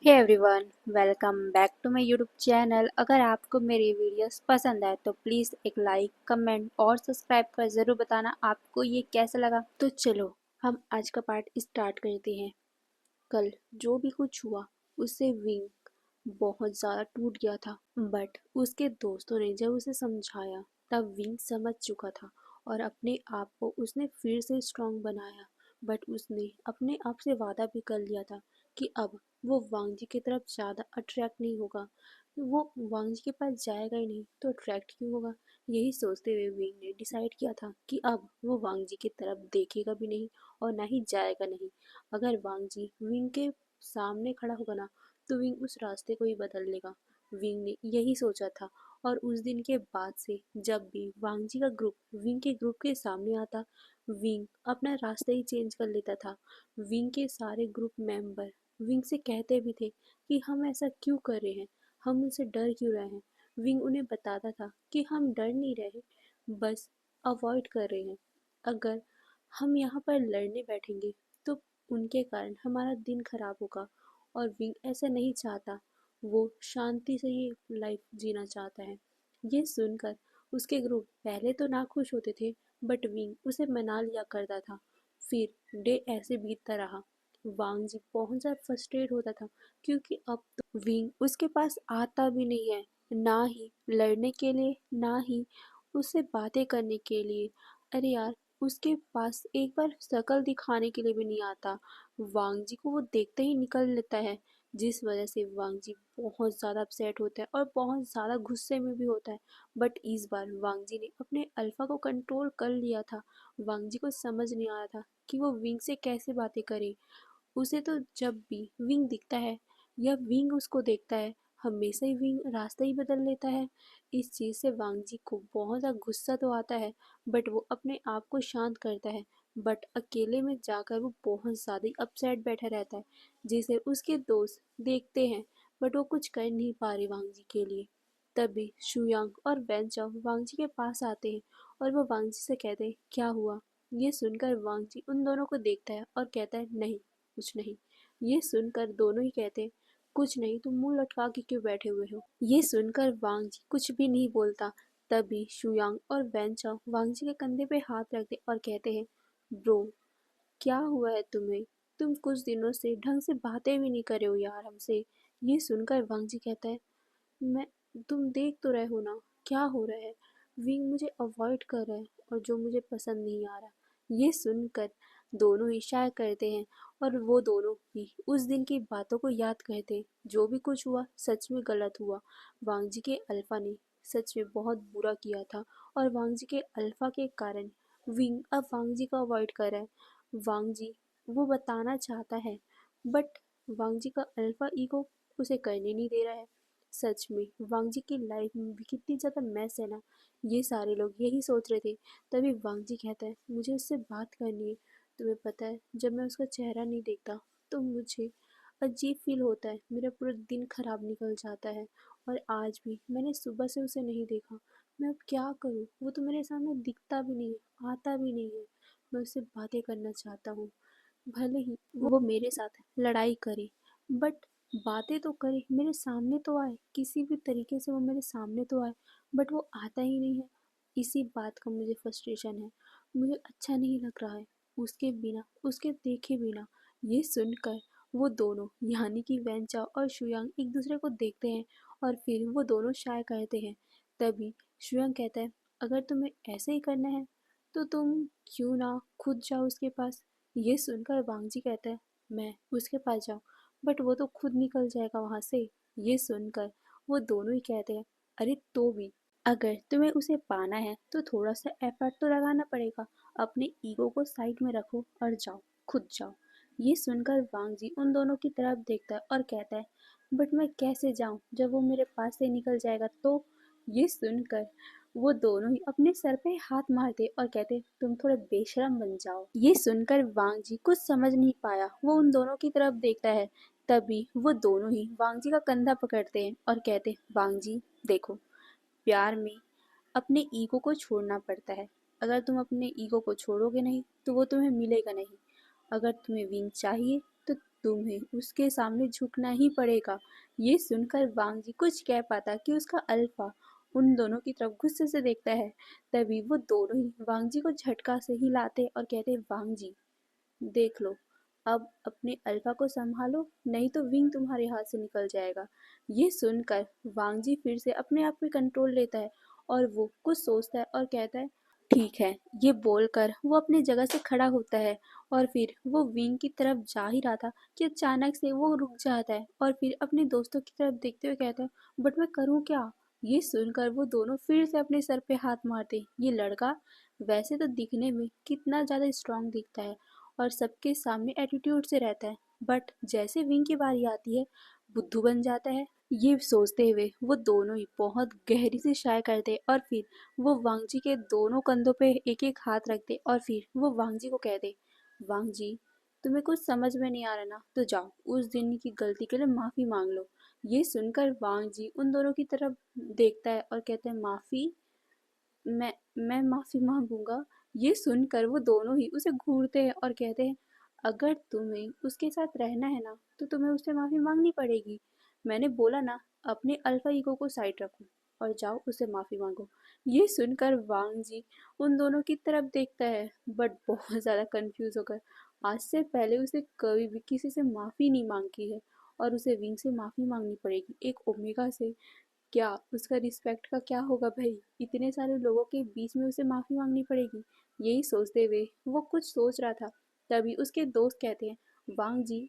Hey everyone, welcome back to my YouTube channel. अगर आपको मेरी वीडियोस पसंद आए तो प्लीज़ एक लाइक, कमेंट और सब्सक्राइब कर ज़रूर बताना आपको ये कैसा लगा। तो चलो हम आज का पार्ट स्टार्ट करते हैं। कल जो भी कुछ हुआ उससे विंग बहुत ज़्यादा टूट गया था, बट उसके दोस्तों ने जब उसे समझाया तब विंग समझ चुका था और अपने आप को उसने फिर से स्ट्रांग बनाया। बट उसने अपने आप से वादा भी कर लिया था कि अब वो वांग जी की तरफ ज़्यादा अट्रैक्ट नहीं होगा। वो वांग जी के पास जाएगा ही नहीं तो अट्रैक्ट क्यों होगा। यही सोचते हुए विंग ने डिसाइड किया था कि अब वो वांग जी की तरफ देखेगा भी नहीं और ना ही जाएगा नहीं। अगर वांग जी विंग के सामने खड़ा होगा ना तो विंग उस रास्ते को ही बदल लेगा। विंग ने यही सोचा था और उस दिन के बाद से जब भी वांग जी का ग्रुप विंग के ग्रुप के सामने आता, विंग अपना रास्ता ही चेंज कर लेता था। विंग के सारे ग्रुप मेंबर विंग से कहते भी थे कि हम ऐसा क्यों कर रहे हैं, हम उनसे डर क्यों रहे हैं। विंग उन्हें बताता था कि हम डर नहीं रहे, बस अवॉइड कर रहे हैं। अगर हम यहाँ पर लड़ने बैठेंगे तो उनके कारण हमारा दिन खराब होगा और विंग ऐसा नहीं चाहता। वो शांति से ये लाइफ जीना चाहता है। ये सुनकर उसके ग्रुप पहले तो नाखुश होते थे, बट विंग उसे मना लिया करता था। फिर डे ऐसे बीतता रहा। वांग जी बहुत ज़्यादा फ्रस्ट्रेट होता था क्योंकि अब तो विंग उसके पास आता भी नहीं है, ना ही लड़ने के लिए ना ही उससे बातें करने के लिए। अरे यार, उसके पास एक बार शक्ल दिखाने के लिए भी नहीं आता। वांग जी को वो देखते ही निकल लेता है, जिस वजह से वांग जी बहुत ज़्यादा अपसेट होता है और बहुत ज़्यादा गुस्से में भी होता है। बट इस बार वांग जी ने अपने अल्फा को कंट्रोल कर लिया था। वांग जी को समझ नहीं आ रहा था कि वो विंग से कैसे बातें करे। उसे तो जब भी विंग दिखता है या विंग उसको देखता है, हमेशा ही विंग रास्ता ही बदल लेता है। इस चीज़ से वांग जी को बहुत ज़्यादा गुस्सा तो आता है, बट वो अपने आप को शांत करता है। बट अकेले में जाकर वो बहुत ज़्यादा ही अपसेट बैठा रहता है, जिसे उसके दोस्त देखते हैं, बट वो कुछ कर नहीं पा रहे वांग जी के लिए। तभी शुयांग और वेंचाओ वांग जी के पास आते हैं और वो वांग जी से कहते हैं क्या हुआ। ये सुनकर वांग जी उन दोनों को देखता है और कहता है नहीं, कुछ नहीं। ये सुनकर दोनों ही कहते कुछ नहीं, तुम मुंह लटका के क्यों बैठे हुए हो। ये सुनकर वांग जी कुछ भी नहीं बोलता। तभी शुयांग और वैनचाओ वांग जी के कंधे पे हाथ रखते और कहते हैं ब्रो, क्या हुआ है तुम्हें, तुम कुछ दिनों से ढंग से बातें भी नहीं कर रहे हो यार हमसे। ये सुनकर वांग जी कहता है मैं, तुम देख तो रहे हो ना क्या हो रहा है। विंग मुझे अवॉइड कर रहा है और जो मुझे पसंद नहीं आ रहा। ये सुनकर दोनों इशारा करते हैं और वो दोनों ही उस दिन की बातों को याद करते हैं। जो भी कुछ हुआ सच में गलत हुआ। वांग जी के अल्फा ने सच में बहुत बुरा किया था और वांग जी के अल्फा के कारण विंग अब वांग जी को अवॉइड कर रहा है। वांग जी वो बताना चाहता है, बट वांग जी का अल्फा ईगो उसे करने नहीं दे रहा है। सच में वांग जी की लाइफ में भी कितनी ज़्यादा मैस है ना। ये सारे लोग यही सोच रहे थे। तभी वांग जी कहता है मुझे उससे बात करनी है। तुम्हें पता है जब मैं उसका चेहरा नहीं देखता तो मुझे अजीब फील होता है, मेरा पूरा दिन खराब निकल जाता है। और आज भी मैंने सुबह से उसे नहीं देखा। मैं अब क्या करूँ, वो तो मेरे सामने दिखता भी नहीं है, आता भी नहीं है। मैं उससे बातें करना चाहता हूँ, भले ही वो मेरे साथ लड़ाई करे, बट बातें तो करे, मेरे सामने तो आए, किसी भी तरीके से वो मेरे सामने तो आए। बट वो आता ही नहीं है। इसी बात का मुझे फ्रस्ट्रेशन है, मुझे अच्छा नहीं लग रहा है उसके बिना, उसके देखे बिना। ये सुनकर वो दोनों यानी कि वैनचाओ और शुयांग एक दूसरे को देखते हैं और फिर वो दोनों शाय कहते हैं। तभी शुयांग कहता है अगर तुम्हें ऐसे ही करना है तो तुम क्यों ना खुद जाओ उसके पास। ये सुनकर वांगजी कहता है मैं उसके पास जाऊं, बट वो तो खुद निकल जाएगा वहां से। ये सुनकर वो दोनों ही कहते हैं अरे तो भी अगर तुम्हें उसे पाना है तो थोड़ा सा एफर्ट तो लगाना पड़ेगा। अपने ईगो को साइड में रखो और जाओ, खुद जाओ। ये सुनकर वांगजी उन दोनों की तरफ देखता है और कहता है बट मैं कैसे जाऊं जब वो मेरे पास से निकल जाएगा तो। ये सुनकर वो दोनों ही अपने सर पे हाथ मारते और कहते तुम थोड़े बेशरम बन जाओ। ये सुनकर वांग जी कुछ समझ नहीं पाया, वो उन दोनों की तरफ देखता है। तभी वो दोनों ही वांग जी का कंधा पकड़ते हैं और कहते वांग जी देखो, प्यार में अपने ईगो को छोड़ना पड़ता है। अगर तुम अपने ईगो को छोड़ोगे नहीं तो वो तुम्हें मिलेगा नहीं। अगर तुम्हें विंग चाहिए तो तुम्हें उसके सामने झुकना ही पड़ेगा। ये सुनकर वांग जी कुछ कह पाता कि उसका अल्फा उन दोनों की तरफ गुस्से से देखता है। तभी वो दोनों ही वांग जी को झटका से हिलाते और कहते, वांग जी देख लो, अब अपने अल्फा को संभालो, नहीं तो विंग तुम्हारे हाथ से निकल जाएगा। ये सुनकर वांग जी फिर से अपने आप पे कंट्रोल लेता है और वो कुछ सोचता है और कहता है, ठीक है। ये बोलकर वो अपनी जगह से खड़ा होता है और फिर वो विंग की तरफ जा ही रहा था कि अचानक से वो रुक जाता है और फिर अपने दोस्तों की तरफ देखते हुए कहता है, बट मैं करूँ क्या? ये सुनकर वो दोनों फिर से अपने सर पे हाथ मारते। ये लड़का वैसे तो दिखने में कितना ज़्यादा स्ट्रांग दिखता है और सबके सामने एटीट्यूड से रहता है, बट जैसे विंग की बारी आती है बुद्धू बन जाता है। ये सोचते हुए वो दोनों ही बहुत गहरी से शाय करते और फिर वो वांग जी के दोनों कंधों पे एक एक हाथ रखते और फिर वो वांग जी को कहते, वांग जी तुम्हें कुछ समझ में नहीं आ रहा ना, तो जाओ उस दिन की गलती के लिए माफी मांग लो। ये सुनकर वांग जी उन दोनों की तरफ देखता है और कहते हैं, माफी? मैं माफ़ी माँगूँगा। ये सुनकर वो दोनों ही उसे घूरते हैं और कहते हैं, अगर तुम्हें उसके साथ रहना है ना, तो तुम्हें उससे माफ़ी माँगनी पड़ेगी। मैंने बोला ना, अपने अल्फा ईगो को साइड रखो और जाओ उससे माफ़ी माँगो। ये सुनकर वांग जी उन दोनों की तरफ देखता है, बट बहुत ज़्यादा कन्फ्यूज़ होकर। आज से पहले उसे कभी भी किसी से माफ़ी नहीं माँगी है और उसे विंग से माफ़ी माँगनी पड़ेगी, एक ओमेगा से। क्या उसका रिस्पेक्ट का क्या होगा भाई? इतने सारे लोगों के बीच में उसे माफ़ी मांगनी पड़ेगी। यही सोचते हुए वो कुछ सोच रहा था, तभी उसके दोस्त कहते हैं, वांग जी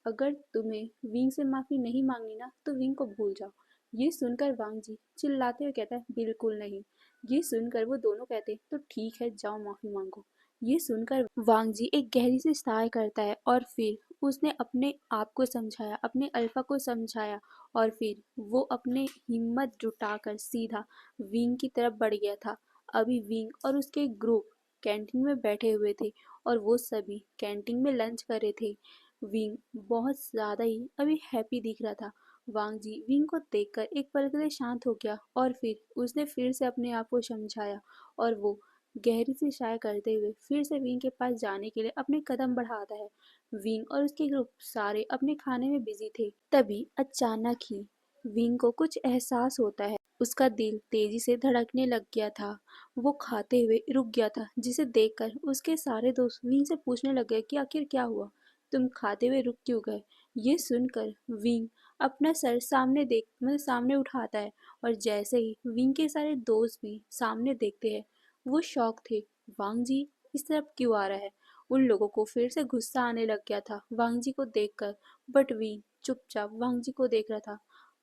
अगर तुम्हें विंग से माफ़ी नहीं मांगनी ना तो विंग को भूल जाओ। ये सुनकर वांग जी चिल्लाते हुए कहता है, बिल्कुल नहीं। ये सुनकर वो दोनों कहते हैं, तो ठीक है जाओ माफ़ी मांगो। ये सुनकर वांग जी एक गहरी सी साय करता है और फिर उसने अपने आप को समझाया, अपने अल्फा को समझाया और फिर वो अपने हिम्मत जुटाकर सीधा विंग की तरफ बढ़ गया था। अभी विंग और उसके ग्रुप कैंटीन में बैठे हुए थे और वो सभी कैंटीन में लंच कर रहे थे। विंग बहुत ज़्यादा ही अभी हैप्पी दिख रहा था। वांग जी विंग को देखकर एक पल के लिए शांत हो गया और फिर उसने फिर से अपने आप को समझाया और वो गहरी सी चाय करते हुए फिर से विंग के पास जाने के लिए अपने कदम बढ़ाता है। विंग और उसके ग्रुप सारे अपने खाने में बिजी थे। तभी अचानक ही विंग को कुछ एहसास होता है। उसका दिल तेजी से धड़कने लग गया था। वो खाते हुए रुक गया था, जिसे देखकर उसके सारे दोस्त विंग से पूछने लग गए कि आखिर क्या हुआ, तुम खाते हुए रुक क्यों गए? ये सुनकर विंग अपना सर सामने देख मतलब सामने उठाता है और जैसे ही विंग के सारे दोस्त भी सामने देखते हैं वो शॉक थे। वांग जी इस तरफ क्यों आ रहा है? उन लोगों को फिर से गुस्सा आने लग गया था वांग जी को देखकर, बट विंग चुपचाप वांग जी को देख रहा था।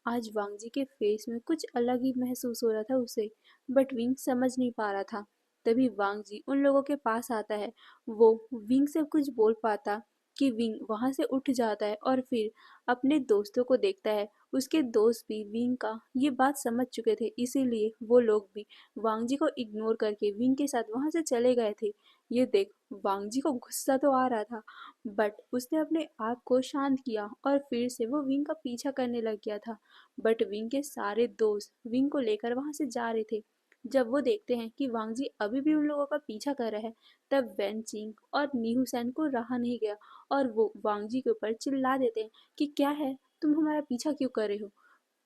आज वांग जी के फेस में कुछ अलग ही महसूस हो रहा था उसे, बट विंग समझ नहीं पा रहा था। तभी वांग जी उन लोगों के पास आता है। वो विंग से कुछ बोल पाता कि विंग वहां से उठ जाता है और फिर अपने दोस्तों को देखता है। उसके दोस्त भी विंग का ये बात समझ चुके थे, इसीलिए वो लोग भी वांग जी को इग्नोर करके विंग के साथ वहां से चले गए थे। ये देख वांग जी को गुस्सा तो आ रहा था, बट उसने अपने आप को शांत किया और फिर से वो विंग का पीछा करने लग गया था। बट विंग के सारे दोस्त विंग को लेकर वहां से जा रहे थे। जब वो देखते हैं कि वांग जी अभी भी उन लोगों का पीछा कर रहा है, तब वेनचिंग और नीहू सैन को रहा नहीं गया और वो वांग जी के ऊपर चिल्ला देते हैं कि क्या है, तुम हमारा पीछा क्यों कर रहे हो?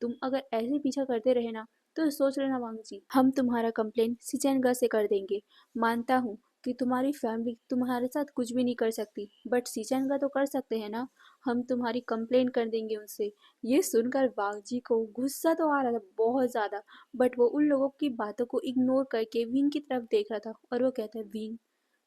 तुम अगर ऐसे पीछा करते रहे ना तो सोच लेना वांग जी, हम तुम्हारा कंप्लेन सिचेनगा से कर देंगे। मानता हूँ कि तुम्हारी फैमिली तुम्हारे साथ कुछ भी नहीं कर सकती, बट सिचेनगा तो कर सकते हैं ना। हम तुम्हारी कंप्लेन कर देंगे उनसे। ये सुनकर वांग जी को गुस्सा तो आ रहा था बहुत ज़्यादा, बट वो उन लोगों की बातों को इग्नोर करके विंग की तरफ देख रहा था और वो कहता है, विंग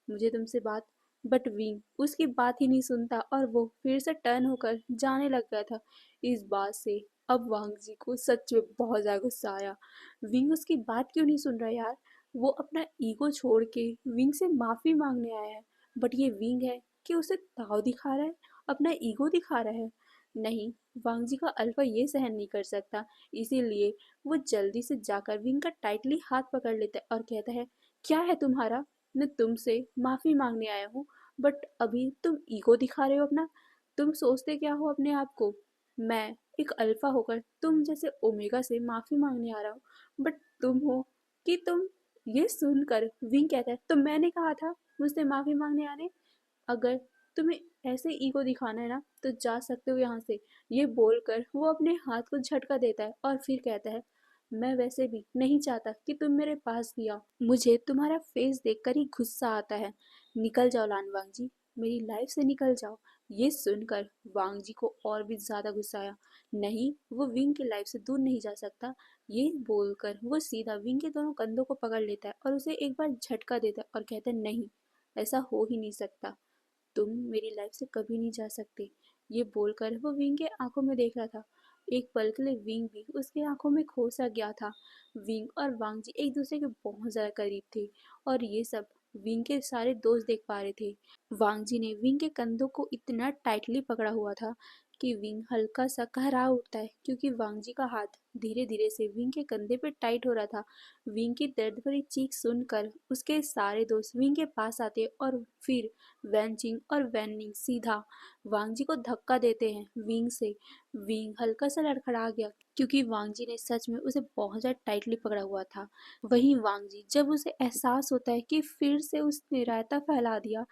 मुझे तुमसे बात। बट विंग उसकी बात ही नहीं सुनता और वो फिर से टर्न होकर जाने लग गया था। इस बात से अब वांग जी को सच में बहुत ज़्यादा गुस्सा आया। विंग उसकी बात क्यों नहीं सुन रहा यार? वो अपना ईगो छोड़ के विंग से माफ़ी मांगने आया है, बट ये विंग है कि उसे ताव दिखा रहा है, अपना ईगो दिखा रहा है। नहीं, वांग जी का अल्फा ये सहन नहीं कर सकता, इसीलिए वो जल्दी से जाकर विंग का टाइटली हाथ पकड़ लेता है और कहता है, क्या है तुम्हारा? मैं तुमसे माफ़ी मांगने आया हूँ, बट अभी तुम ईगो दिखा रहे हो अपना। तुम सोचते क्या हो अपने आप को? मैं एक अल्फा होकर तुम जैसे ओमेगा से माफ़ी मांगने आ रहा हूँ, बट तुम हो कि तुम। ये सुनकर विंग कहता है, तो मैंने कहा था मुझसे माफ़ी मांगने आने। अगर तुम्हें ऐसे ईगो दिखाना है ना तो जा सकते हो यहाँ से। ये बोलकर वो अपने हाथ को झटका देता है और फिर कहता है, मैं वैसे भी नहीं चाहता कि तुम मेरे पास भी आओ। मुझे तुम्हारा फेस देखकर ही गुस्सा आता है। निकल जाओ लान वांग जी, मेरी लाइफ से निकल जाओ। ये सुनकर वांग जी को और भी ज्यादा गुस्सा आया। नहीं, वो विंग की लाइफ से दूर नहीं जा सकता। ये बोलकर वो सीधा विंग के दोनों कंधों को पकड़ लेता है और उसे एक बार झटका देता है और कहता है, नहीं, ऐसा हो ही नहीं सकता। तुम मेरी लाइफ से कभी नहीं जा सकते। ये बोलकर वो विंग के आंखों में देख रहा था। एक पल के लिए विंग भी उसके आंखों में खो सा गया था। विंग और वांग जी एक दूसरे के बहुत ज्यादा करीब थे और ये सब विंग के सारे दोस्त देख पा रहे थे। वांग जी ने विंग के कंधों को इतना टाइटली पकड़ा हुआ था कि विंग हल्का सा कहरा उठता है, क्योंकि वांग जी का हाथ धीरे धीरे से विंग के कंधे पे टाइट हो रहा था। विंग की दर्द भरी चीख सुनकर उसके सारे दोस्त विंग के पास आते और फिर वैनचिंग और वैनिंग सीधा वांग जी को धक्का देते हैं विंग से। विंग हल्का सा लड़खड़ा गया, क्योंकि वांग जी ने सच में उसे बहुत ज्यादा टाइटली पकड़ा हुआ था। वहीं वांग जी जब उसे एहसास होता है कि फिर से उसने रायता फैला दिया,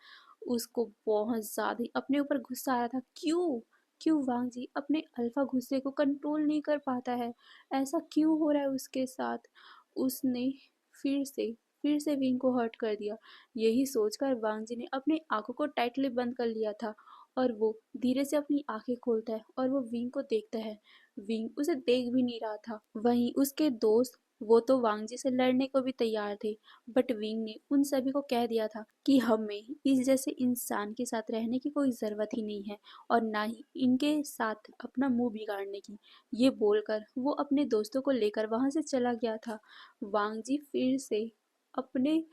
उसको बहुत ज्यादा अपने ऊपर गुस्सा आया था। क्यों क्यों वांग जी अपने अल्फा गुस्से को कंट्रोल नहीं कर पाता है? ऐसा क्यों हो रहा है उसके साथ? उसने फिर से फिर से विंग को हर्ट कर दिया। यही सोचकर वांग जी ने अपनी आंखों को टाइटली बंद कर लिया था और वो धीरे से अपनी आंखें खोलता है और वो विंग को देखता है। विंग उसे देख भी नहीं रहा था। वहीं उसके दोस्त, वो तो वांग जी से लड़ने को भी तैयार थे, बट विंग ने उन सभी को कह दिया था कि हमें इस जैसे इंसान के साथ रहने की कोई जरूरत ही नहीं है और ना ही इनके साथ अपना मुंह बिगाड़ने की। ये बोलकर वो अपने दोस्तों को लेकर वहां से चला गया था। वांग जी फिर से अपने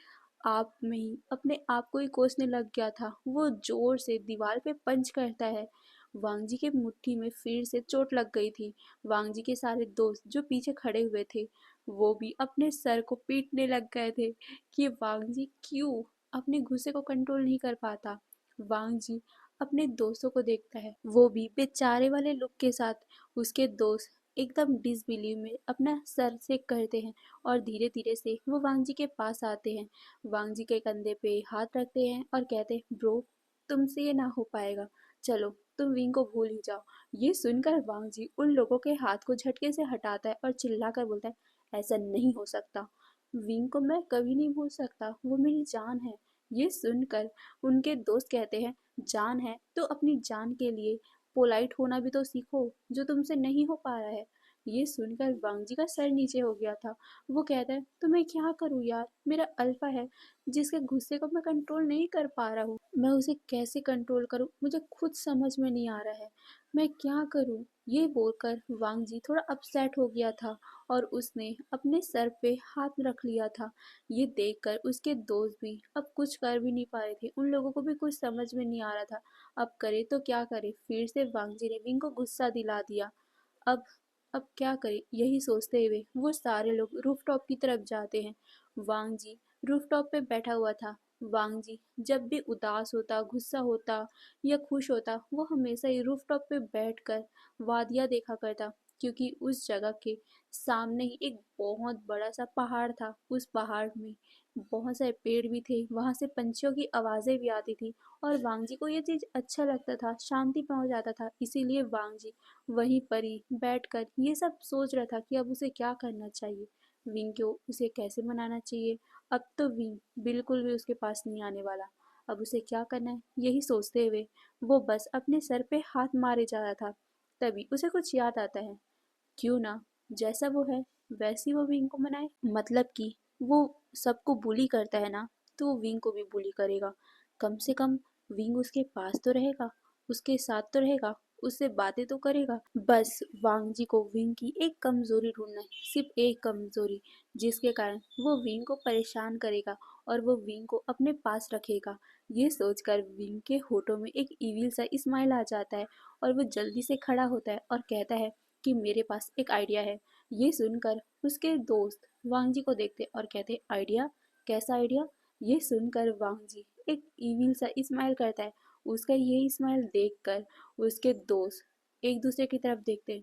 आप में ही अपने आप को ही कोसने लग गया था। वो जोर से दीवार पे पंच करता है। वांग जी के मुट्ठी में फिर से चोट लग गई थी। वांग जी के सारे दोस्त जो पीछे खड़े हुए थे, वो भी अपने सर को पीटने लग गए थे कि वांग जी क्यों अपने गुस्से को कंट्रोल नहीं कर पाता। वांग जी अपने दोस्तों को देखता है, वो भी बेचारे वाले लुक के साथ। उसके दोस्त एकदम डिसबिलीव में अपना सर से करते हैं और धीरे धीरे से वो वांग जी के पास आते हैं। वांग जी के कंधे पे हाथ रखते हैं और कहते हैं, ब्रो, तुमसे ये ना हो पाएगा, चलो तुम विंग को भूल ही जाओ। ये सुनकर वांग जी उन लोगों के हाथ को झटके से हटाता है और चिल्लाकर बोलता है, ऐसा नहीं हो सकता। विंग को मैं कभी नहीं भूल सकता, वो मेरी जान है। ये सुनकर उनके दोस्त कहते हैं, जान है तो अपनी जान के लिए पोलाइट होना भी तो सीखो, जो तुमसे नहीं हो पा रहा है। ये सुनकर वांग जी का सर नीचे हो गया था। वो कहता है, तो मैं क्या करूँ यार, मेरा अल्फा है जिसके गुस्से को मैं कंट्रोल नहीं कर पा रहा हूँ। मैं उसे कैसे कंट्रोल करूँ, मुझे खुद समझ में नहीं आ रहा है, मैं क्या करूँ? ये बोलकर वांग जी थोड़ा अपसेट हो गया था और उसने अपने सर पे हाथ रख लिया था। ये देखकर उसके दोस्त भी अब कुछ कर भी नहीं पा रहे थे। उन लोगों को भी कुछ समझ में नहीं आ रहा था, अब करे तो क्या करे। फिर से वांग जी ने विंग को गुस्सा दिला दिया। अब अब क्या करें, यही सोचते हुए वो सारे लोग रूफटॉप की तरफ जाते हैं। वांग जी रूफटॉप पे बैठा हुआ था। वांग जी जब भी उदास होता, गुस्सा होता या खुश होता, वो हमेशा ही रूफटॉप पे बैठकर वादियाँ देखा करता, क्योंकि उस जगह के सामने ही एक बहुत बड़ा सा पहाड़ था। उस पहाड़ में बहुत सारे पेड़ भी थे, वहां से पंछियों की आवाजें भी आती थी और वांग जी को ये चीज अच्छा लगता था, शांति पहुंच जाता था। इसीलिए वांग जी वहीं पर ही बैठकर ये सब सोच रहा था कि अब उसे क्या करना चाहिए, विंग को उसे कैसे मनाना चाहिए। अब तो विंग बिल्कुल भी उसके पास नहीं आने वाला, अब उसे क्या करना है, यही सोचते हुए वो बस अपने सर पे हाथ मारे जा रहा था। तभी उसे कुछ याद आता है, क्यों ना जैसा वो है वैसी वो विंग को मनाए। मतलब कि वो सबको बुली करता है ना, तो वो विंग को भी बुली करेगा। कम से कम विंग उसके पास तो रहेगा, उसके साथ तो रहेगा, उससे बातें तो करेगा। बस वांग जी को विंग की एक कमजोरी ढूंढना है, सिर्फ एक कमजोरी, जिसके कारण वो विंग को परेशान करेगा और वो विंग को अपने पास रखेगा। ये सोचकर विंग के होठों में एक इविल सा स्माइल आ जाता है और वो जल्दी से खड़ा होता है और कहता है कि मेरे पास एक आइडिया है। ये सुनकर उसके दोस्त वांग जी को देखते और कहते, आइडिया? कैसा आइडिया? ये सुनकर वांग जी एक इविल सा स्माइल करता है। उसका ये स्माइल देखकर उसके दोस्त एक दूसरे की तरफ देखते,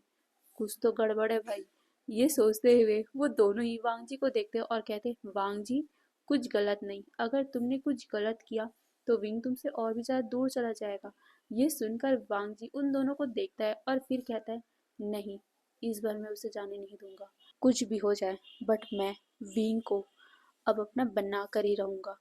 कुछ तो गड़बड़ है भाई। ये सोचते हुए वो दोनों ही वांग जी को देखते और कहते, वांग जी, कुछ गलत नहीं, अगर तुमने कुछ गलत किया तो विंग तुमसे और भी ज्यादा दूर चला जाएगा। ये सुनकर वांग जी उन दोनों को देखता है और फिर कहता है, नहीं, इस बार मैं उसे जाने नहीं दूंगा। कुछ भी हो जाए, बट मैं विंग को अब अपना बना कर ही रहूंगा।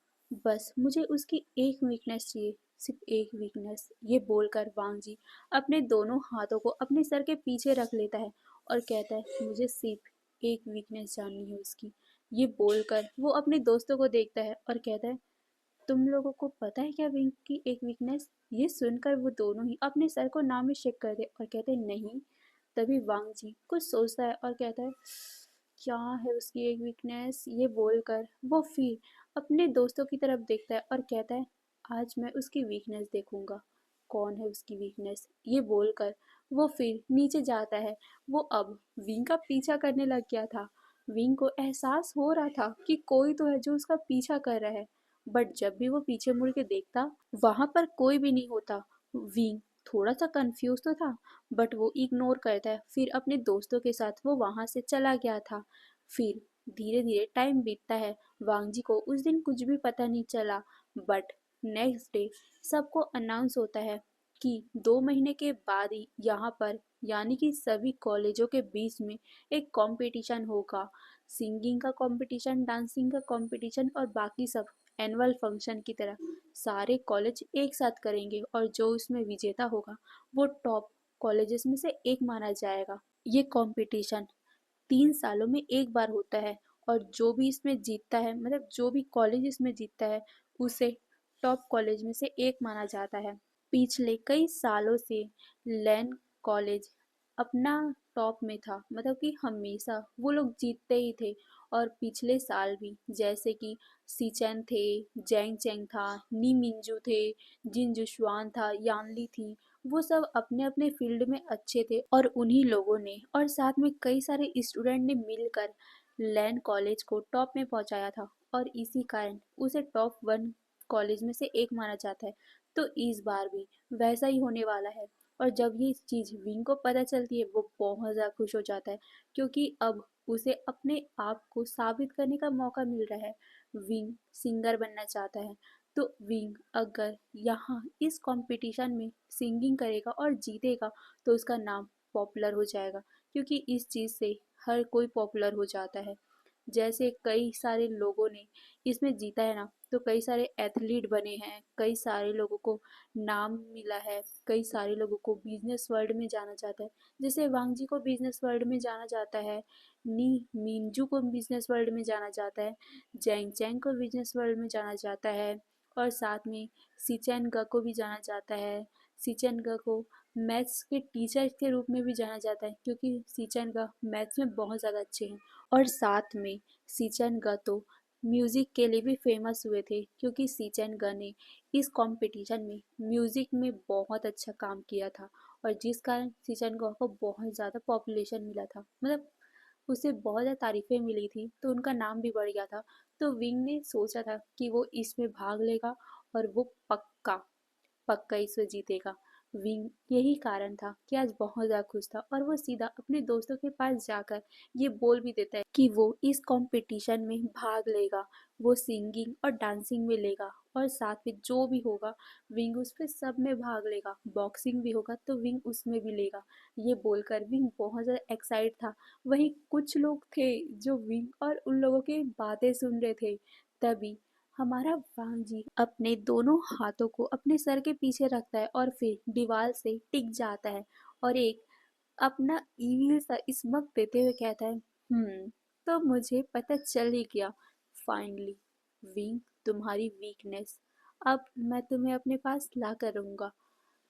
बस मुझे उसकी एक वीकनेस चाहिए, सिर्फ एक वीकनेस। ये बोलकर वांग जी अपने दोनों हाथों को अपने सर के पीछे रख लेता है और कहता है, मुझे सिर्फ एक वीकनेस जाननी है उसकी। ये बोलकर वो अपने दोस्तों को देखता है और कहता है, तुम लोगों को पता है क्या विंग की एक वीकनेस? ये सुनकर वो दोनों ही अपने सर को नाम में शेक कर दे और कहते हैं, नहीं। तभी वांग जी कुछ सोचता है और कहता है, क्या है उसकी एक वीकनेस? ये बोलकर वो फिर अपने दोस्तों की तरफ देखता है और कहता है, आज मैं उसकी वीकनेस देखूंगा। कौन है उसकी वीकनेस? ये बोलकर वो फिर नीचे जाता है। वो अब विंग का पीछा करने लग गया था। विंग को एहसास हो रहा था कि कोई तो है जो उसका पीछा कर रहा है, बट जब भी वो पीछे मुड़ के देखता, वहां पर कोई भी नहीं होता। विंग थोड़ा सा कंफ्यूज तो था, बट वो इग्नोर करता है। फिर अपने दोस्तों के साथ वो वहां से चला गया था। फिर धीरे धीरे टाइम बीतता है। वांग जी को उस दिन कुछ भी पता नहीं चला, बट नेक्स्ट डे सबको अनाउंस होता है कि 2 महीने के बाद ही यहाँ पर, यानी कि सभी कॉलेजों के बीच में एक कंपटीशन होगा। सिंगिंग का कंपटीशन, डांसिंग का कंपटीशन और बाकी सब एनुअल फंक्शन की तरह सारे कॉलेज एक साथ करेंगे, और जो उसमें विजेता होगा वो टॉप कॉलेजेस में से एक माना जाएगा। ये कंपटीशन 3 सालों में एक बार होता है, और जो भी इसमें जीतता है, मतलब जो भी कॉलेज इसमें जीतता है, उसे टॉप कॉलेज में से एक माना जाता है। पिछले कई सालों से लैन कॉलेज अपना टॉप में था, मतलब कि हमेशा वो लोग जीतते ही थे। और पिछले साल भी जैसे कि सीचेन थे, जैंग चेंग था, नी मिंजू थे, जिन जुशवान था, यानली थी, वो सब अपने अपने फील्ड में अच्छे थे, और उन्हीं लोगों ने और साथ में कई सारे स्टूडेंट ने मिलकर लैन कॉलेज को टॉप में पहुंचाया था, और इसी कारण उसे टॉप 1 कॉलेज में से एक माना जाता है। तो इस बार भी वैसा ही होने वाला है। और जब ये चीज़ विंग को पता चलती है, वो बहुत ज़्यादा खुश हो जाता है, क्योंकि अब उसे अपने आप को साबित करने का मौका मिल रहा है। विंग सिंगर बनना चाहता है, तो विंग अगर यहाँ इस कंपटीशन में सिंगिंग करेगा और जीतेगा, तो उसका नाम पॉपुलर हो जाएगा, क्योंकि इस चीज़ से हर कोई पॉपुलर हो जाता है। जैसे कई सारे लोगों ने इसमें जीता है ना, तो कई सारे एथलीट बने हैं, कई सारे लोगों को नाम मिला है, कई सारे लोगों को बिजनेस वर्ल्ड में जाना जाता है। जैसे वांग जी को बिजनेस वर्ल्ड में जाना जाता है, नी मिंजू को बिजनेस वर्ल्ड में जाना जाता है, जैंग चैंग को बिजनेस वर्ल्ड में जाना जाता है, और साथ में सिचेन ग को भी जाना जाता है। सिचेन ग को मैथ्स के टीचर के रूप में भी जाना जाता है, क्योंकि सिचेन ग मैथ्स में बहुत ज़्यादा अच्छे हैं। और साथ में सिचेन ग तो म्यूज़िक के लिए भी फेमस हुए थे, क्योंकि सिचेन ग ने इस कंपटीशन में म्यूज़िक में बहुत अच्छा काम किया था, और जिस कारण सिचेन ग को बहुत ज़्यादा पॉपुलेशन मिला था, मतलब उसे बहुत ज़्यादा तारीफ़ें मिली थी, तो उनका नाम भी बढ़ गया था। तो विंग ने सोचा था कि वो इसमें भाग लेगा, और वो पक्का पक्का इसमें जीतेगा। विंग यही कारण था कि आज बहुत ज़्यादा खुश था, और वो सीधा अपने दोस्तों के पास जाकर ये बोल भी देता है कि वो इस कंपटीशन में भाग लेगा। वो सिंगिंग और डांसिंग में लेगा, और साथ में जो भी होगा विंग उस पे सब में भाग लेगा। बॉक्सिंग भी होगा तो विंग उसमें भी लेगा। ये बोलकर विंग बहुत ज़्यादा एक्साइट था। वहीं कुछ लोग थे जो विंग और उन लोगों की बातें सुन रहे थे। तभी हमारा वांग जी अपने दोनों हाथों को अपने सर के पीछे रखता है, और फिर दीवार से टिक जाता है, और एक अपना ईविल सा स्मक देते हुए कहता है, तो मुझे पता चल ही गया फाइनली, विंग, तुम्हारी वीकनेस अब मैं तुम्हें अपने पास ला कर रहूंगा।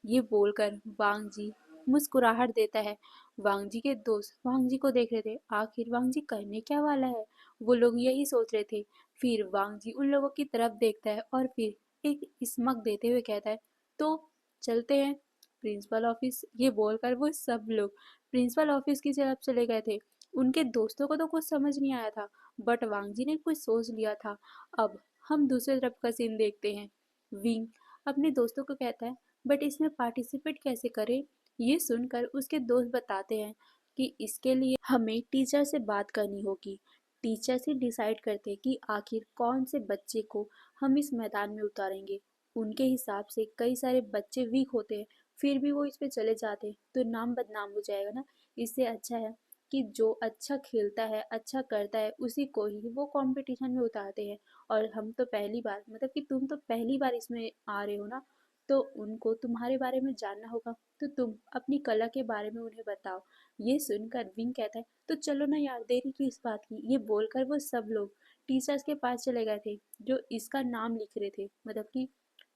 ये बोलकर वांग जी मुस्कुराहट देता है। वांग जी के दोस्त वांग जी को देख रहे थे, आखिर वांग जी करने क्या वाला है, वो लोग यही सोच रहे थे। फिर वांग जी उन लोगों की तरफ देखता है, और फिर एक स्मक देते हुए कहता है, तो चलते हैं प्रिंसिपल ऑफिस। ये बोलकर वो सब लोग प्रिंसिपल ऑफिस की तरफ चले गए थे। उनके दोस्तों को तो कुछ समझ नहीं आया था, बट वांग जी ने कुछ सोच लिया था। अब हम दूसरी तरफ का सीन देखते हैं। विंग अपने दोस्तों को कहता है, बट इसमें पार्टिसिपेट कैसे करें? ये सुनकर उसके दोस्त बताते हैं कि इसके लिए हमें टीचर से बात करनी होगी। टीचर से डिसाइड करते हैं कि आखिर कौन से बच्चे को हम इस मैदान में उतारेंगे। उनके हिसाब से कई सारे बच्चे वीक होते हैं, फिर भी वो इस पे चले जाते हैं, तो नाम बदनाम हो जाएगा ना। इससे अच्छा है कि जो अच्छा खेलता है, अच्छा करता है, उसी को ही वो कंपटीशन में उतारते हैं। और हम तो पहली बार, मतलब कि तुम तो पहली बार इसमें आ रहे हो ना, तो उनको तुम्हारे बारे में जानना होगा, तो तुम अपनी कला के बारे में उन्हें बताओ। ये सुनकर विंग कहता है, तो चलो ना यार, देरी किस बात की। ये बोलकर वो सब लोग टीचर्स के पास चले गए थे, जो इसका नाम लिख रहे थे, मतलब कि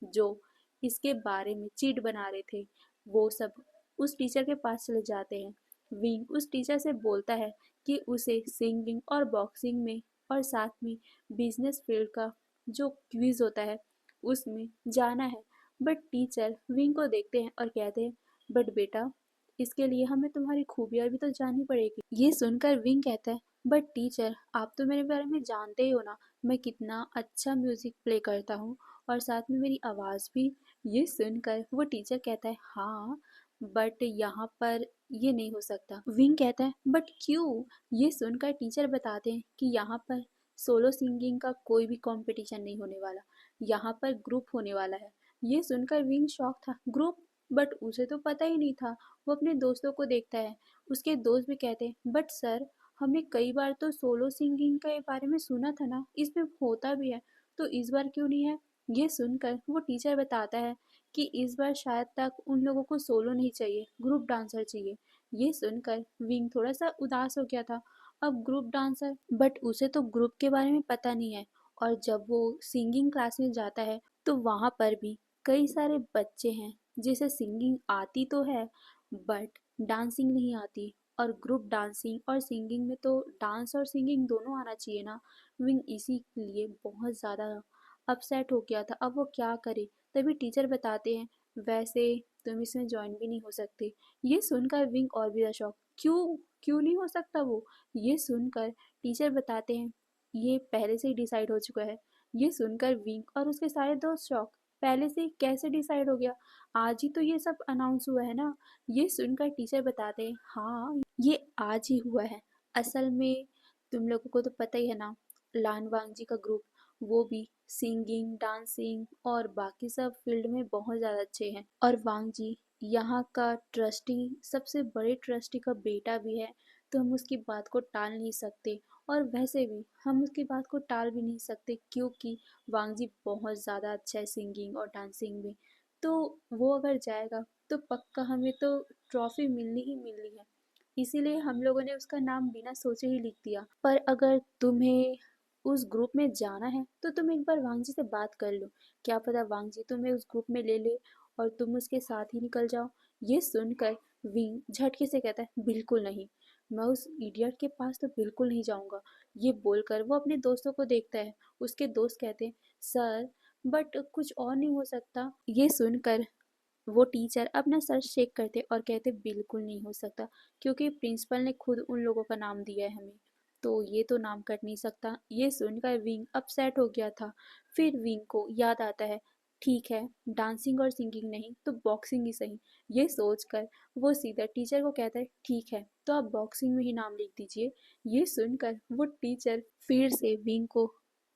जो इसके बारे में चीट बना रहे थे, वो सब उस टीचर के पास चले जाते हैं। विंग उस टीचर से बोलता है कि उसे सिंगिंग और बॉक्सिंग में और साथ में बिजनेस फील्ड का जो क्विज होता है उसमें जाना है। बट टीचर विंग को देखते हैं और कहते हैं, बट बेटा, इसके लिए हमें तुम्हारी खूबियाँ भी तो जाननी पड़ेगी। ये सुनकर विंग कहता है, बट टीचर, आप तो मेरे बारे में जानते ही हो ना, मैं कितना अच्छा म्यूजिक प्ले करता हूँ और साथ में मेरी आवाज़ भी। ये सुनकर वो टीचर कहता है, हाँ, बट यहाँ पर ये नहीं हो सकता। विंग कहता है, बट क्यों? ये सुनकर टीचर बताते हैं कि यहाँ पर सोलो सिंगिंग का कोई भी कंपटीशन नहीं होने वाला, यहाँ पर ग्रुप होने वाला है। ये सुनकर विंग शॉक था, ग्रुप? बट उसे तो पता ही नहीं था। वो अपने दोस्तों को देखता है, उसके दोस्त भी कहते हैं, बट सर, हमने कई बार तो सोलो सिंगिंग के बारे में सुना था ना, इसमें होता भी है, तो इस बार क्यों नहीं है? ये सुनकर वो टीचर बताता है कि इस बार शायद तक उन लोगों को सोलो नहीं चाहिए, ग्रुप डांसर चाहिए। ये सुनकर विंग थोड़ा सा उदास हो गया था। अब ग्रुप डांसर, बट उसे तो ग्रुप के बारे में पता नहीं है। और जब वो सिंगिंग क्लास में जाता है तो वहाँ पर भी कई सारे बच्चे हैं जिसे सिंगिंग आती तो है, बट डांसिंग नहीं आती। और ग्रुप डांसिंग और सिंगिंग में तो डांस और सिंगिंग दोनों आना चाहिए ना। विंग इसी लिए बहुत ज़्यादा अपसेट हो गया था। अब वो क्या करे? तभी टीचर बताते हैं, वैसे तुम इसमें ज्वाइन भी नहीं हो सकते। ये सुनकर विंग और भी शॉक, क्यों? क्यों नहीं हो सकता वो? ये सुनकर टीचर बताते हैं, ये पहले से ही डिसाइड हो चुका है। ये सुनकर विंग और उसके सारे दोस्त शॉक, पहले से ही कैसे डिसाइड हो गया? आज ही तो ये सब अनाउंस हुआ है ना। ये सुनकर टीचर बताते हैं, हाँ, ये आज ही हुआ है। असल में तुम लोगों को तो पता ही है ना, लान वांगजी का ग्रुप, वो भी सिंगिंग, डांसिंग और बाकी सब फील्ड में बहुत ज़्यादा अच्छे हैं। और वांगजी यहाँ का ट्रस्टी, सबसे बड़े ट्रस्टी का बेटा भी है, तो हम उसकी बात को टाल नहीं सकते। और वैसे भी हम उसकी बात को टाल भी नहीं सकते, क्योंकि वांगजी बहुत ज़्यादा अच्छा है सिंगिंग और डांसिंग में। तो वो अगर जाएगा तो पक्का हमें तो ट्रॉफी मिलनी ही मिलनी है। इसीलिए हम लोगों ने उसका नाम बिना सोचे ही लिख दिया। पर अगर तुम्हें उस ग्रुप में जाना है तो तुम एक बार वांगजी से बात कर लो, क्या पता वांगजी तुम्हें उस ग्रुप में ले ले और तुम उसके साथ ही निकल जाओ। ये सुनकर विंग झटके से कहता है, बिल्कुल नहीं, मैं उस इडियट के पास तो बिल्कुल नहीं जाऊंगा। ये बोलकर वो अपने दोस्तों को देखता है। उसके दोस्त कहते हैं, सर, बट कुछ और नहीं हो सकता? ये सुनकर वो टीचर अपना सर शेक करते और कहते, बिल्कुल नहीं हो सकता, क्योंकि प्रिंसिपल ने खुद उन लोगों का नाम दिया है हमें, तो ये तो नाम कट नहीं सकता। ये सुनकर विंग अपसेट हो गया था। फिर विंग को याद आता है, ठीक है, डांसिंग और सिंगिंग नहीं तो बॉक्सिंग ही सही। ये सोचकर वो सीधा टीचर को कहता है, ठीक है, तो आप बॉक्सिंग में ही नाम लिख दीजिए। ये सुनकर वो टीचर फिर से विंग को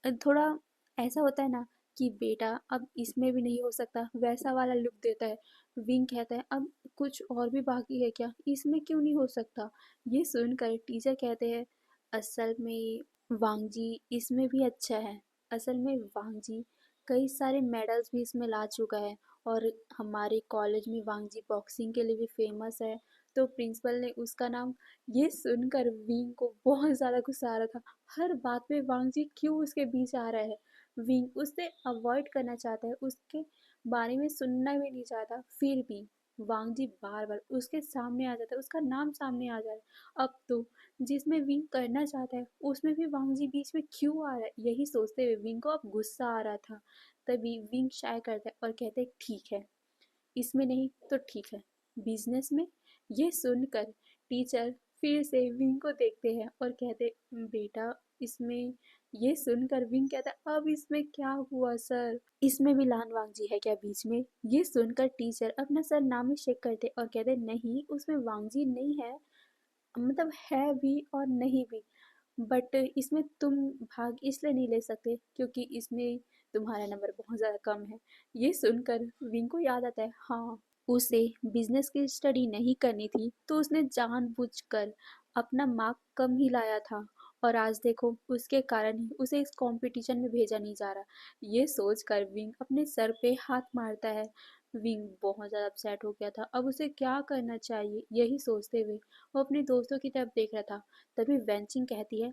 थोड़ा, ऐसा होता है ना कि बेटा अब इसमें भी नहीं हो सकता, वैसा वाला लुक देता है। विंग कहता है, अब कुछ और भी बाकी है क्या? इसमें क्यों नहीं हो सकता? ये सुनकर टीचर कहते हैं, असल में वांगजी इसमें भी अच्छा है। असल में वांगजी कई सारे मेडल्स भी इसमें ला चुका है, और हमारे कॉलेज में वांगजी बॉक्सिंग के लिए भी फेमस है, तो प्रिंसिपल ने उसका नाम। ये सुनकर विंग को बहुत ज़्यादा गुस्सा आ रहा था। हर बात में वांगजी क्यों उसके बीच आ रहा है? विंग उससे अवॉइड करना चाहता है, उसके बारे में सुनना भी नहीं चाहता, फिर भी वांगजी बार बार उसके सामने आ जाता है, उसका नाम सामने आ जाता है। अब तो जिसमें विंग करना चाहता है उसमें भी वांगजी बीच में क्यों आ रहा है, यही सोचते हुए विंग को अब गुस्सा आ रहा था। तभी विंग शाय करता है और कहते हैं, ठीक है, इसमें नहीं तो ठीक है, बिजनेस में। ये सुनकर टीचर फिर से विंग को देखते हैं और कहते, बेटा, इसमें। ये सुनकर विंग कहता, अब इसमें क्या हुआ सर? इसमें भी लान वांगजी है क्या बीच में? ये सुनकर टीचर अपना सर नाम शेक करते और कहते, नहीं, उसमें वांगजी नहीं है, मतलब है भी और नहीं भी। बट इसमें तुम भाग इसलिए नहीं ले सकते क्योंकि इसमें तुम्हारा नंबर बहुत ज़्यादा कम है। ये सुनकर विंग को याद आता है, हाँ, उसे बिजनेस की स्टडी नहीं करनी थी तो उसने जानबूझकर अपना मार्क कम ही लाया था, और आज देखो उसके कारण ही उसे इस कंपटीशन में भेजा नहीं जा रहा। ये सोचकर विंग अपने सर पे हाथ मारता है। विंग बहुत ज़्यादा अपसेट हो गया था, अब उसे क्या करना चाहिए यही सोचते हुए वो अपने दोस्तों की तरफ देख रहा था। तभी वेंचिंग कहती है,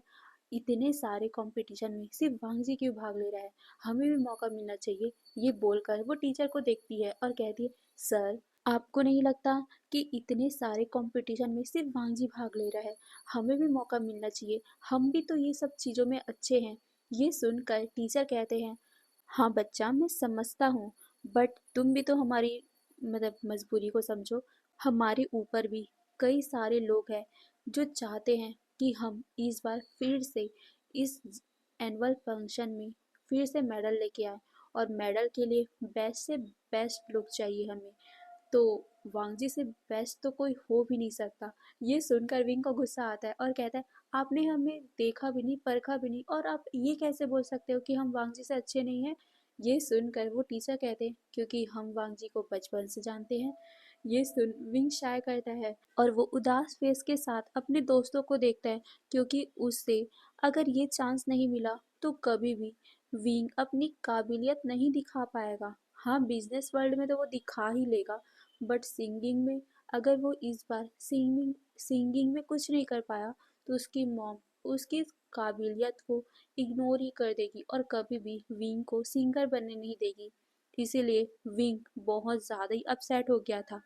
इतने सारे कंपटीशन में सिर्फ वांगजी क्यों भाग ले रहा है, हमें भी मौका मिलना चाहिए। ये बोलकर वो टीचर को देखती है और कहती है, सर, आपको नहीं लगता कि इतने सारे कंपटीशन में सिर्फ वांगजी भाग ले रहा है, हमें भी मौका मिलना चाहिए, हम भी तो ये सब चीज़ों में अच्छे हैं। ये सुनकर टीचर कहते हैं, हाँ बच्चा, मैं समझता हूँ, बट तुम भी तो हमारी मजबूरी को समझो। हमारे ऊपर भी कई सारे लोग हैं जो चाहते हैं कि हम इस बार फिर से इस एनुअल फंक्शन में फिर से मेडल लेके आए, और मेडल के लिए बेस्ट से बेस्ट लोग चाहिए हमें। तो वांगजी से बेस्ट तो कोई हो भी नहीं सकता। ये सुनकर विंग को गुस्सा आता है और कहता है, आपने हमें देखा भी नहीं, परखा भी नहीं, और आप ये कैसे बोल सकते हो कि हम वांगजी से अच्छे नहीं हैं। ये सुनकर वो टीचर कहते हैं, क्योंकि हम वांगजी को बचपन से जानते हैं। ये सुन विंग शाय करता है और वो उदास फेस के साथ अपने दोस्तों को देखता है, क्योंकि उससे अगर ये चांस नहीं मिला तो कभी भी विंग अपनी काबिलियत नहीं दिखा पाएगा। हाँ, बिजनेस वर्ल्ड में तो वो दिखा ही लेगा, बट सिंगिंग में अगर वो इस बार सिंगिंग में कुछ नहीं कर पाया तो उसकी मॉम उसकी काबिलियत को इग्नोर ही कर देगी और कभी भी विंग को सिंगर बनने नहीं देगी। इसीलिए विंग बहुत ज़्यादा ही अपसेट हो गया था।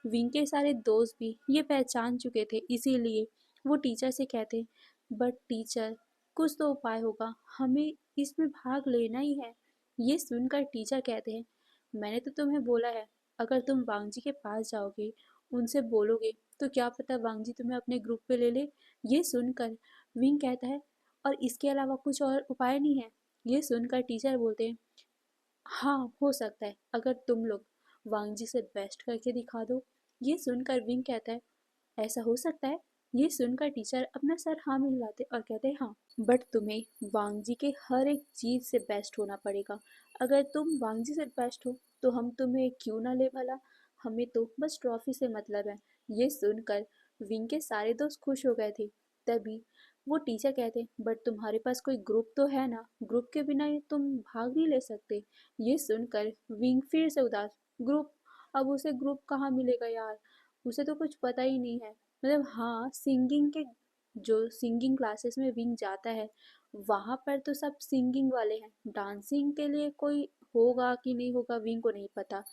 विंग के सारे दोस्त भी ये पहचान चुके थे, इसीलिए वो टीचर से कहते, बट टीचर, कुछ तो उपाय होगा, हमें इसमें भाग लेना ही है। ये सुनकर टीचर कहते हैं, मैंने तो तुम्हें बोला है, अगर तुम वांगजी के पास जाओगे, उनसे बोलोगे, तो क्या पता वांगजी तुम्हें अपने ग्रुप पे ले ले। ये सुनकर विंग कहता है, और इसके अलावा कुछ और उपाय नहीं है। ये सुनकर टीचर बोलते हैं, हाँ, हो सकता है, अगर तुम लोग वांगजी से बेस्ट करके दिखा दो। ये सुनकर विंग कहता है, ऐसा हो सकता है। ये सुनकर टीचर अपना सर हाँ में हिलाते और कहते हैं, हाँ, बट तुम्हें वांगजी के हर एक चीज से बेस्ट होना पड़ेगा। अगर तुम वांगजी से बेस्ट हो तो हम तुम्हें क्यों ना ले भला, हमें तो बस ट्रॉफी से मतलब है। ये सुनकर विंग के सारे दोस्त खुश हो गए थे। तभी वो टीचर कहते, बट तुम्हारे पास कोई ग्रुप तो है ना, ग्रुप के बिना ये तुम भाग नहीं ले सकते। ये सुनकर विंग फिर से उदास, ग्रुप, अब उसे ग्रुप कहाँ मिलेगा यार, उसे तो कुछ पता ही नहीं है। हाँ, सिंगिंग के जो सिंगिंग क्लासेस में विंग जाता है वहाँ पर तो सब सिंगिंग वाले हैं, डांसिंग के लिए कोई होगा कि नहीं होगा विंग को नहीं पता।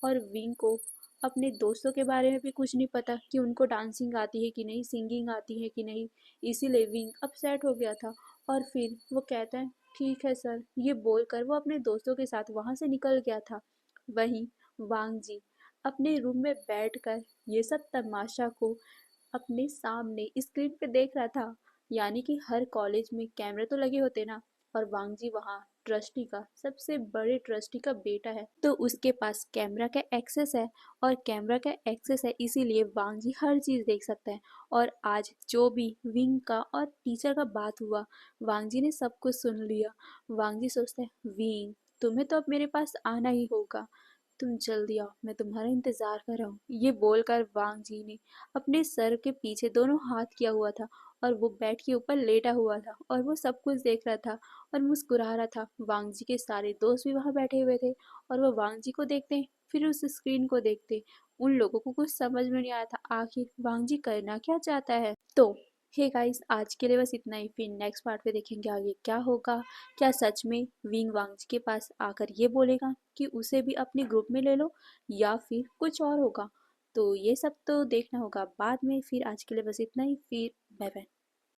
और विंग को अपने दोस्तों के बारे में भी कुछ नहीं पता कि उनको डांसिंग आती है कि नहीं, सिंगिंग आती है कि नहीं। इसीलिए विंग अपसेट हो गया था और फिर वो कहता है, ठीक है सर, ये बोलकर वो अपने दोस्तों के साथ वहाँ से निकल गया था। वहीं वांग जी अपने रूम में बैठकर ये सब तमाशा को अपने सामने स्क्रीन पे देख रहा था। यानी कि हर कॉलेज में कैमरे तो लगे होते ना, और वांगजी वहाँ ट्रस्टी का सबसे बड़े ट्रस्टी का बेटा है, तो उसके पास कैमरा का एक्सेस है, और कैमरा का एक्सेस है इसीलिए वांगजी हर चीज देख सकता है। और आज जो भी विंग का और टीचर का बात हुआ, वांगजी ने सब कुछ सुन लिया। वांगजी सोचता है, विंग, तुम्हें तो अब मेरे पास आना ही होगा, तुम जल्दी आओ, मैं तुम्हारा इंतजार कर रहा हूँ। ये बोलकर वांग जी ने अपने सर के पीछे दोनों हाथ किया हुआ था, और वो बेड के ऊपर लेटा हुआ था और वो सब कुछ देख रहा था और मुस्कुरा रहा था। वांग जी के सारे दोस्त भी वहाँ बैठे हुए थे और वो वांग जी को देखते फिर उस स्क्रीन को देखते। उन लोगों को कुछ समझ में नहीं आया था आखिर वांग जी करना क्या चाहता है। तो हे गाइस, आज के लिए बस इतना ही, फिर नेक्स्ट पार्ट में देखेंगे आगे क्या होगा। क्या सच में विंग वांगजी के पास आकर ये बोलेगा कि उसे भी अपने ग्रुप में ले लो, या फिर कुछ और होगा। तो ये सब तो देखना होगा बाद में। फिर आज के लिए बस इतना ही, फिर बाय बाय।